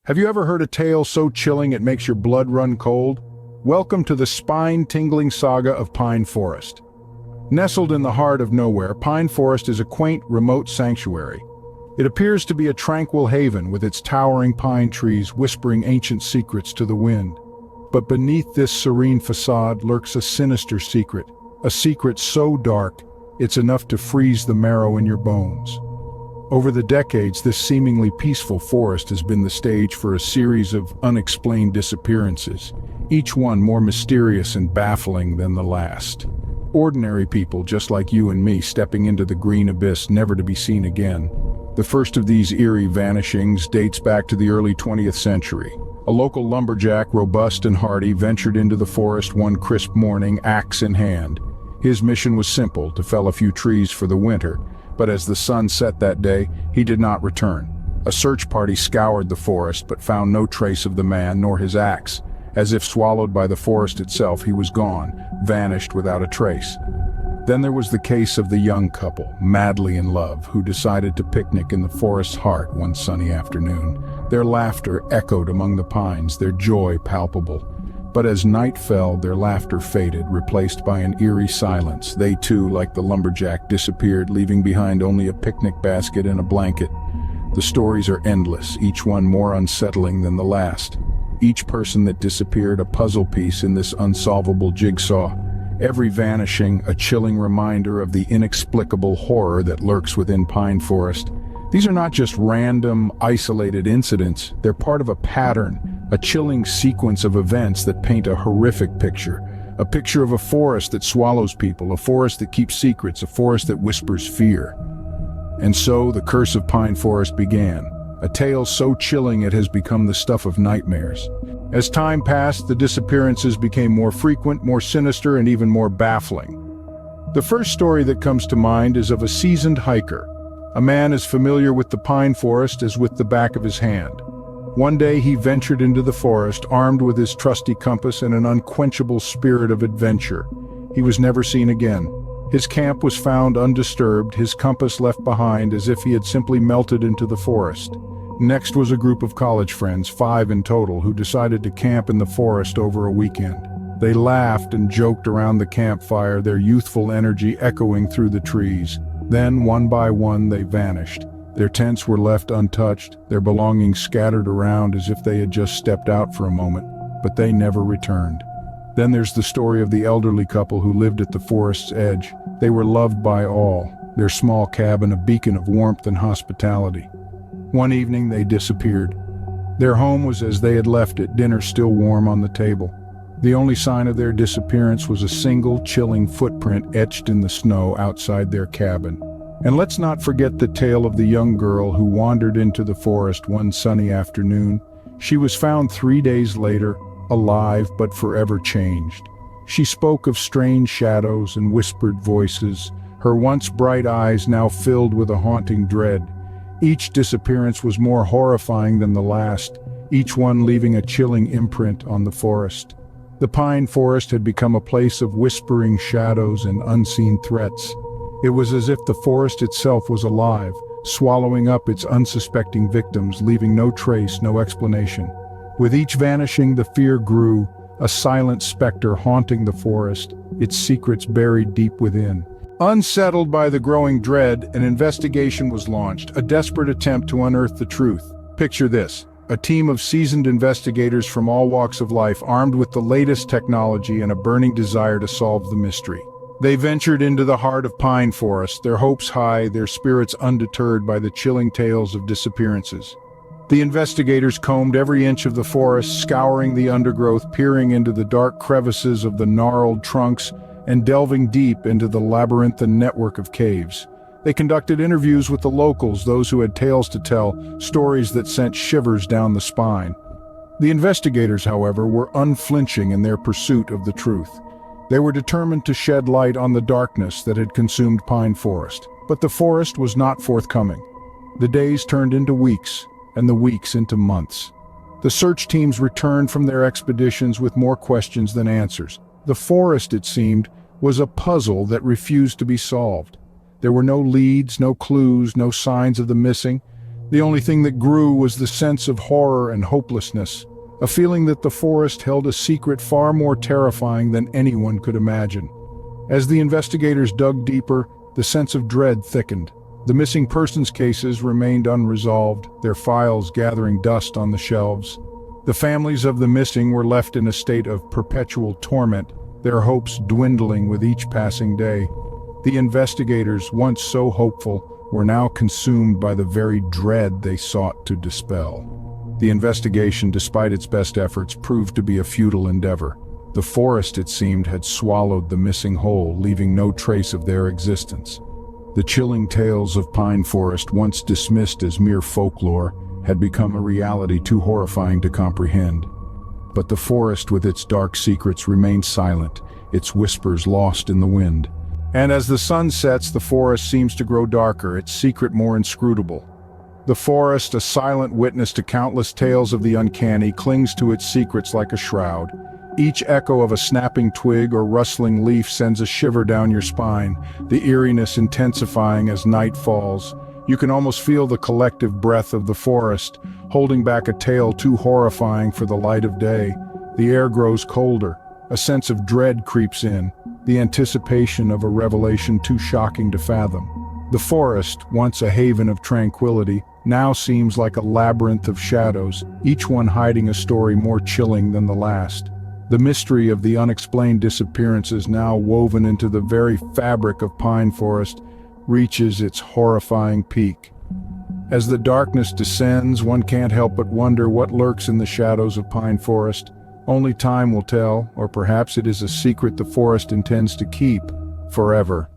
Have you ever heard a tale so chilling it makes your blood run cold? Welcome to the spine-tingling saga of Pine Forest. Nestled in the heart of nowhere, Pine Forest is a quaint, remote sanctuary. It appears to be a tranquil haven with its towering pine trees whispering ancient secrets to the wind. But beneath this serene facade lurks a sinister secret, a secret so dark, it's enough to freeze the marrow in your bones. Over the decades, this seemingly peaceful forest has been the stage for a series of unexplained disappearances, each one more mysterious and baffling than the last. Ordinary people just like you and me stepping into the green abyss never to be seen again. The first of these eerie vanishings dates back to the early 20th century. A local lumberjack, robust and hardy, ventured into the forest one crisp morning, axe in hand. His mission was simple, to fell a few trees for the winter. But as the sun set that day, he did not return. A search party scoured the forest but found no trace of the man nor his axe. As if swallowed by the forest itself, he was gone, vanished without a trace. Then there was the case of the young couple, madly in love, who decided to picnic in the forest's heart one sunny afternoon. Their laughter echoed among the pines, their joy palpable. But as night fell, their laughter faded, replaced by an eerie silence. They too, like the lumberjack, disappeared, leaving behind only a picnic basket and a blanket. The stories are endless, each one more unsettling than the last. Each person that disappeared a puzzle piece in this unsolvable jigsaw. Every vanishing, a chilling reminder of the inexplicable horror that lurks within Pine Forest. These are not just random, isolated incidents, they're part of a pattern, a chilling sequence of events that paint a horrific picture. A picture of a forest that swallows people, a forest that keeps secrets, a forest that whispers fear. And so the curse of Pine Forest began, a tale so chilling it has become the stuff of nightmares. As time passed, the disappearances became more frequent, more sinister, and even more baffling. The first story that comes to mind is of a seasoned hiker, a man as familiar with the pine forest as with the back of his hand. One day he ventured into the forest, armed with his trusty compass and an unquenchable spirit of adventure. He was never seen again. His camp was found undisturbed, his compass left behind as if he had simply melted into the forest. Next was a group of college friends, 5 in total, who decided to camp in the forest over a weekend. They laughed and joked around the campfire, their youthful energy echoing through the trees. Then, one by one, they vanished. Their tents were left untouched, their belongings scattered around as if they had just stepped out for a moment, but they never returned. Then there's the story of the elderly couple who lived at the forest's edge. They were loved by all, their small cabin a beacon of warmth and hospitality. One evening they disappeared. Their home was as they had left it, dinner still warm on the table. The only sign of their disappearance was a single chilling footprint etched in the snow outside their cabin. And let's not forget the tale of the young girl who wandered into the forest one sunny afternoon. She was found 3 days later, alive but forever changed. She spoke of strange shadows and whispered voices, her once bright eyes now filled with a haunting dread. Each disappearance was more horrifying than the last, each one leaving a chilling imprint on the forest. The pine forest had become a place of whispering shadows and unseen threats. It was as if the forest itself was alive, swallowing up its unsuspecting victims, leaving no trace, no explanation. With each vanishing, the fear grew, a silent specter haunting the forest, its secrets buried deep within. Unsettled by the growing dread, an investigation was launched, a desperate attempt to unearth the truth. Picture this: a team of seasoned investigators from all walks of life, armed with the latest technology and a burning desire to solve the mystery. They ventured into the heart of Pine Forest, their hopes high, their spirits undeterred by the chilling tales of disappearances. The investigators combed every inch of the forest, scouring the undergrowth, peering into the dark crevices of the gnarled trunks, and delving deep into the labyrinthine network of caves. They conducted interviews with the locals, those who had tales to tell, stories that sent shivers down the spine. The investigators, however, were unflinching in their pursuit of the truth. They were determined to shed light on the darkness that had consumed Pine Forest. But the forest was not forthcoming. The days turned into weeks, and the weeks into months. The search teams returned from their expeditions with more questions than answers. The forest, it seemed, was a puzzle that refused to be solved. There were no leads, no clues, no signs of the missing. The only thing that grew was the sense of horror and hopelessness, a feeling that the forest held a secret far more terrifying than anyone could imagine. As the investigators dug deeper, the sense of dread thickened. The missing persons cases remained unresolved, their files gathering dust on the shelves. The families of the missing were left in a state of perpetual torment, their hopes dwindling with each passing day. The investigators, once so hopeful, were now consumed by the very dread they sought to dispel. The investigation, despite its best efforts, proved to be a futile endeavor. The forest, it seemed, had swallowed the missing whole, leaving no trace of their existence. The chilling tales of Pine Forest, once dismissed as mere folklore, had become a reality too horrifying to comprehend. But the forest with its dark secrets remained silent, its whispers lost in the wind. And as the sun sets, the forest seems to grow darker, its secret more inscrutable. The forest, a silent witness to countless tales of the uncanny, clings to its secrets like a shroud. Each echo of a snapping twig or rustling leaf sends a shiver down your spine, the eeriness intensifying as night falls. You can almost feel the collective breath of the forest, holding back a tale too horrifying for the light of day. The air grows colder, a sense of dread creeps in, the anticipation of a revelation too shocking to fathom. The forest, once a haven of tranquility, now seems like a labyrinth of shadows, each one hiding a story more chilling than the last. The mystery of the unexplained disappearances, now woven into the very fabric of Pine Forest, reaches its horrifying peak. As the darkness descends, one can't help but wonder what lurks in the shadows of Pine Forest. Only time will tell, or perhaps it is a secret the forest intends to keep forever.